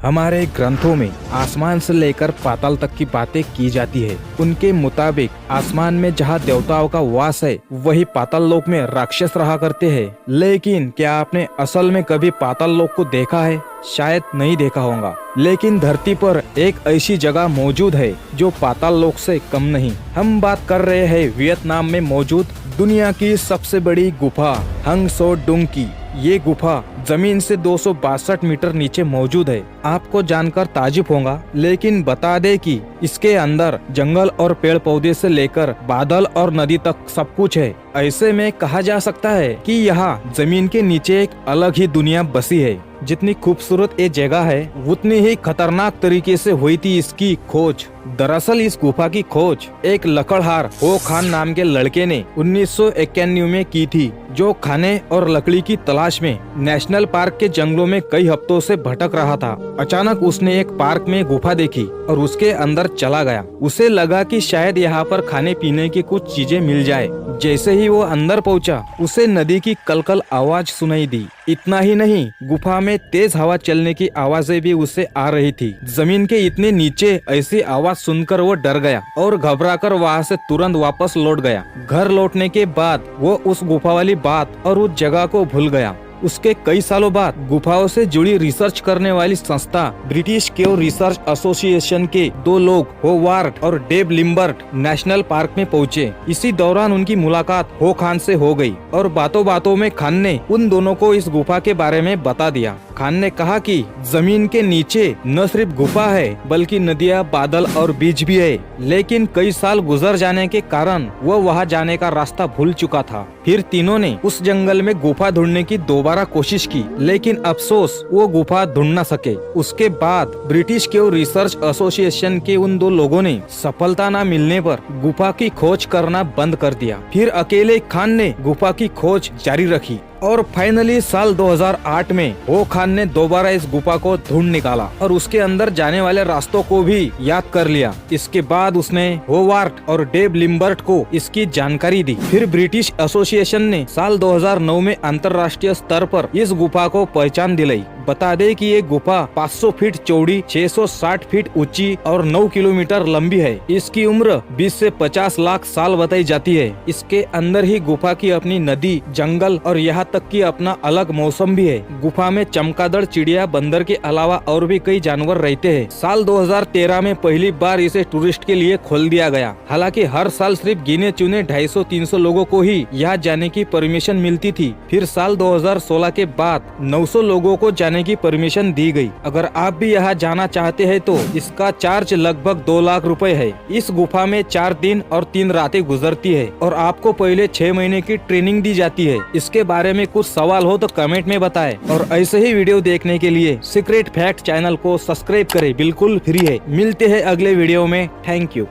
हमारे ग्रंथों में आसमान से लेकर पाताल तक की बातें की जाती है। उनके मुताबिक आसमान में जहाँ देवताओं का वास है वही पाताल लोक में राक्षस रहा करते हैं। लेकिन क्या आपने असल में कभी पाताल लोक को देखा है? शायद नहीं देखा होगा, लेकिन धरती पर एक ऐसी जगह मौजूद है जो पाताल लोक से कम नहीं। हम बात कर रहे हैं वियतनाम में मौजूद दुनिया की सबसे बड़ी गुफा हंग सो डुंग की। ये गुफा जमीन से 262 मीटर नीचे मौजूद है। आपको जानकर ताजुब होगा, लेकिन बता दे कि इसके अंदर जंगल और पेड़ पौधे से लेकर बादल और नदी तक सब कुछ है। ऐसे में कहा जा सकता है कि यहाँ जमीन के नीचे एक अलग ही दुनिया बसी है। जितनी खूबसूरत ये जगह है उतनी ही खतरनाक तरीके से हुई थी इसकी खोज। दरअसल इस गुफा की खोज एक लकड़हार हो खान नाम के लड़के ने 1991 में की थी, जो खाने और लकड़ी की तलाश में नेशनल पार्क के जंगलों में कई हफ्तों से भटक रहा था। अचानक उसने एक पार्क में गुफा देखी और उसके अंदर चला गया। उसे लगा कि शायद यहाँ पर खाने पीने की कुछ चीजें मिल जाए। जैसे ही वो अंदर पहुंचा, उसे नदी की कलकल आवाज सुनाई दी। इतना ही नहीं, गुफा में तेज हवा चलने की आवाजें भी उसे आ रही थी। जमीन के इतने नीचे ऐसी आवाज सुनकर वो डर गया और घबराकर वहाँ से तुरंत वापस लौट गया। घर लौटने के बाद वो उस गुफा वाली बात और उस जगह को भूल गया। उसके कई सालों बाद गुफाओं से जुड़ी रिसर्च करने वाली संस्था ब्रिटिश केव रिसर्च एसोसिएशन के दो लोग होवार्ड और डेव लिम्बर्ट नेशनल पार्क में पहुँचे। इसी दौरान उनकी मुलाकात हो खान से हो गई और बातों बातों में खान ने उन दोनों को इस गुफा के बारे में बता दिया। खान ने कहा कि जमीन के नीचे न सिर्फ गुफा है बल्कि नदियाँ, बादल और बीज भी है। लेकिन कई साल गुजर जाने के कारण वो वहाँ जाने का रास्ता भूल चुका था। फिर तीनों ने उस जंगल में गुफा ढूंढने की दोबारा कोशिश की, लेकिन अफसोस वो गुफा ढूंढ न सके। उसके बाद ब्रिटिश केव रिसर्च एसोसिएशन के उन दो लोगों ने सफलता न मिलने पर गुफा की खोज करना बंद कर दिया। फिर अकेले खान ने गुफा की खोज जारी रखी और फाइनली साल 2008 में हो खान ने दोबारा इस गुफा को ढूंढ निकाला और उसके अंदर जाने वाले रास्तों को भी याद कर लिया। इसके बाद उसने होवार्ड और डेव लिम्बर्ट को इसकी जानकारी दी। फिर ब्रिटिश एसोसिएशन ने साल 2009 में अंतर्राष्ट्रीय स्तर पर इस गुफा को पहचान दिलाई। बता दे कि ये गुफा 500 फीट चौड़ी, 660 फीट ऊंची और 9 किलोमीटर लंबी है। इसकी उम्र 20 से 50 लाख साल बताई जाती है। इसके अंदर ही गुफा की अपनी नदी, जंगल और यहाँ तक कि अपना अलग मौसम भी है। गुफा में चमगादड़, चिड़िया, बंदर के अलावा और भी कई जानवर रहते हैं। साल 2013 में पहली बार इसे टूरिस्ट के लिए खोल दिया गया। हालांकि हर साल सिर्फ गिने चुने 250-300 लोगों को ही यहाँ जाने की परमिशन मिलती थी। फिर साल 2016 के बाद 900 लोगों को जाने की परमिशन दी गई। अगर आप भी यहाँ जाना चाहते हैं तो इसका चार्ज लगभग 2 लाख रुपए है। इस गुफा में 4 दिन और 3 रातें गुजरती है और आपको पहले 6 महीने की ट्रेनिंग दी जाती है। इसके बारे में कुछ सवाल हो तो कमेंट में बताएं और ऐसे ही वीडियो देखने के लिए सीक्रेट फैक्ट चैनल को सब्सक्राइब करें, बिल्कुल फ्री है। मिलते हैं अगले वीडियो में। Thank you.